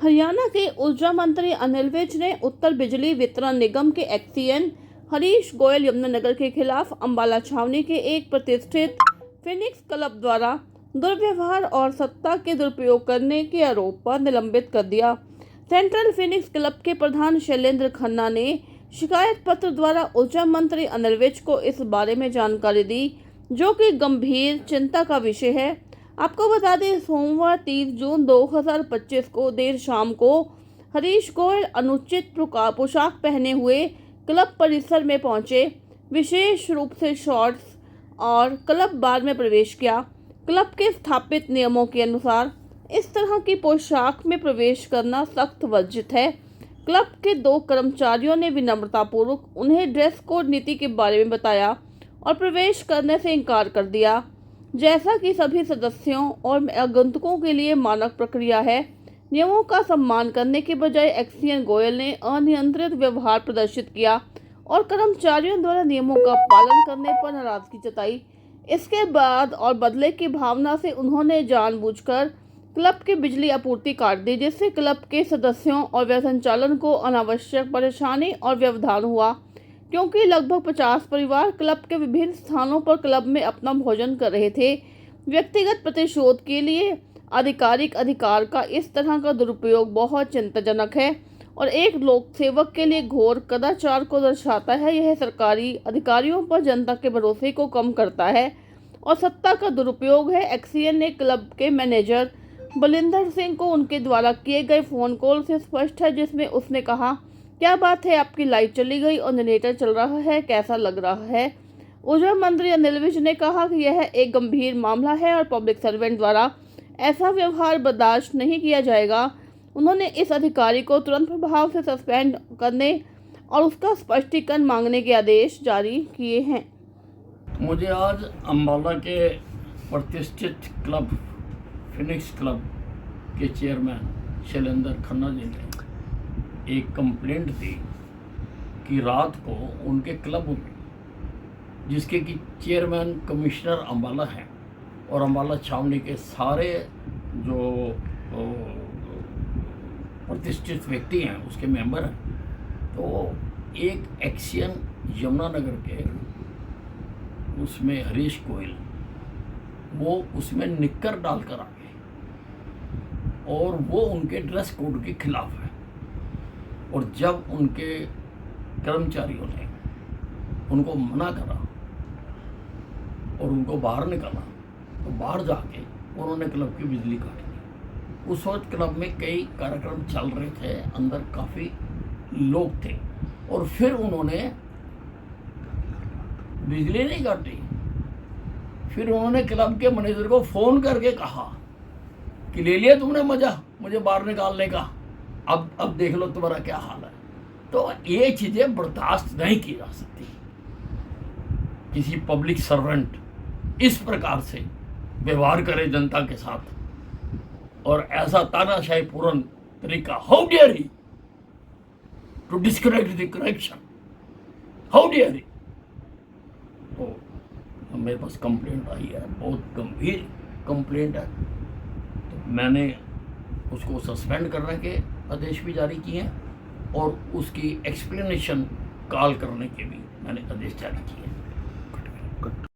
हरियाणा के ऊर्जा मंत्री अनिल विज ने उत्तर बिजली वितरण निगम के एक्सीएन हरीश गोयल यमुनानगर के खिलाफ अंबाला छावनी के एक प्रतिष्ठित फिनिक्स क्लब द्वारा दुर्व्यवहार और सत्ता के दुरुपयोग करने के आरोप पर निलंबित कर दिया। सेंट्रल फिनिक्स क्लब के प्रधान शैलेंद्र खन्ना ने शिकायत पत्र द्वारा ऊर्जा मंत्री अनिल विज को इस बारे में जानकारी दी, जो कि गंभीर चिंता का विषय है। आपको बता दें, सोमवार 30 जून 2025 को देर शाम को हरीश गोयल अनुचित पोशाक पहने हुए क्लब परिसर में पहुंचे, विशेष रूप से शॉर्ट्स और क्लब बार में प्रवेश किया। क्लब के स्थापित नियमों के अनुसार इस तरह की पोशाक में प्रवेश करना सख्त वर्जित है। क्लब के 2 कर्मचारियों ने विनम्रतापूर्वक उन्हें ड्रेस कोड नीति के बारे में बताया और प्रवेश करने से इनकार कर दिया, जैसा कि सभी सदस्यों और आगंतुकों के लिए मानक प्रक्रिया है। नियमों का सम्मान करने के बजाय एक्सीएन गोयल ने अनियंत्रित व्यवहार प्रदर्शित किया और कर्मचारियों द्वारा नियमों का पालन करने पर नाराजगी जताई। इसके बाद और बदले की भावना से उन्होंने जानबूझकर क्लब की बिजली आपूर्ति काट दी, जिससे क्लब के सदस्यों और व्यय संचालन को अनावश्यक परेशानी और व्यवधान हुआ, क्योंकि लगभग 50 परिवार क्लब के विभिन्न स्थानों पर क्लब में अपना भोजन कर रहे थे। व्यक्तिगत प्रतिशोध के लिए आधिकारिक अधिकार का इस तरह का दुरुपयोग बहुत चिंताजनक है और एक लोक सेवक के लिए घोर कदाचार को दर्शाता है। यह सरकारी अधिकारियों पर जनता के भरोसे को कम करता है और सत्ता का दुरुपयोग है। एक्सीएन ने क्लब के मैनेजर बलिंदर सिंह को उनके द्वारा किए गए फ़ोन कॉल से स्पष्ट है, जिसमें उसने कहा, क्या बात है, आपकी लाइट चली गई और जनरेटर चल रहा है, कैसा लग रहा है। ऊर्जा मंत्री अनिल विज ने कहा कि यह एक गंभीर मामला है और पब्लिक सर्वेंट द्वारा ऐसा व्यवहार बर्दाश्त नहीं किया जाएगा। उन्होंने इस अधिकारी को तुरंत प्रभाव से सस्पेंड करने और उसका स्पष्टीकरण मांगने के आदेश जारी किए हैं। मुझे आज अंबाला के प्रतिष्ठित क्लब फिनिक्स क्लब के चेयरमैन शैलेंद्र खन्ना जी ने एक कंप्लेंट दी कि रात को उनके क्लब में, जिसके कि चेयरमैन कमिश्नर अंबाला हैं और अंबाला छावनी के सारे जो प्रतिष्ठित व्यक्ति हैं उसके मेंबर हैं, तो एक एक्सीएन यमुनानगर के उसमें हरीश गोयल वो उसमें निक्कर डालकर आ गए और वो उनके ड्रेस कोड के खिलाफ है। और जब उनके कर्मचारियों ने उनको मना करा और उनको बाहर निकाला, तो बाहर जाके उन्होंने क्लब की बिजली काट दी। उस वक्त क्लब में कई कार्यक्रम चल रहे थे, अंदर काफ़ी लोग थे और फिर उन्होंने बिजली नहीं काटी। फिर उन्होंने क्लब के मैनेजर को फ़ोन करके कहा कि ले लिया तुमने मज़ा मुझे बाहर निकालने का, अब देख लो तुम्हारा क्या हाल है। तो ये चीज़ें बर्दाश्त नहीं की जा सकती। किसी पब्लिक सर्वेंट इस प्रकार से व्यवहार करे जनता के साथ और ऐसा तानाशाही पूर्ण तरीका, हाउ डियर ही टू डिस्करेक्ट the correction, how dare he. तो मेरे पास कंप्लेंट आई है, बहुत गंभीर कंप्लेंट है, तो मैंने उसको सस्पेंड करने के आदेश भी जारी किए हैं और उसकी एक्सप्लेनेशन कॉल करने के भी मैंने आदेश जारी किए हैं।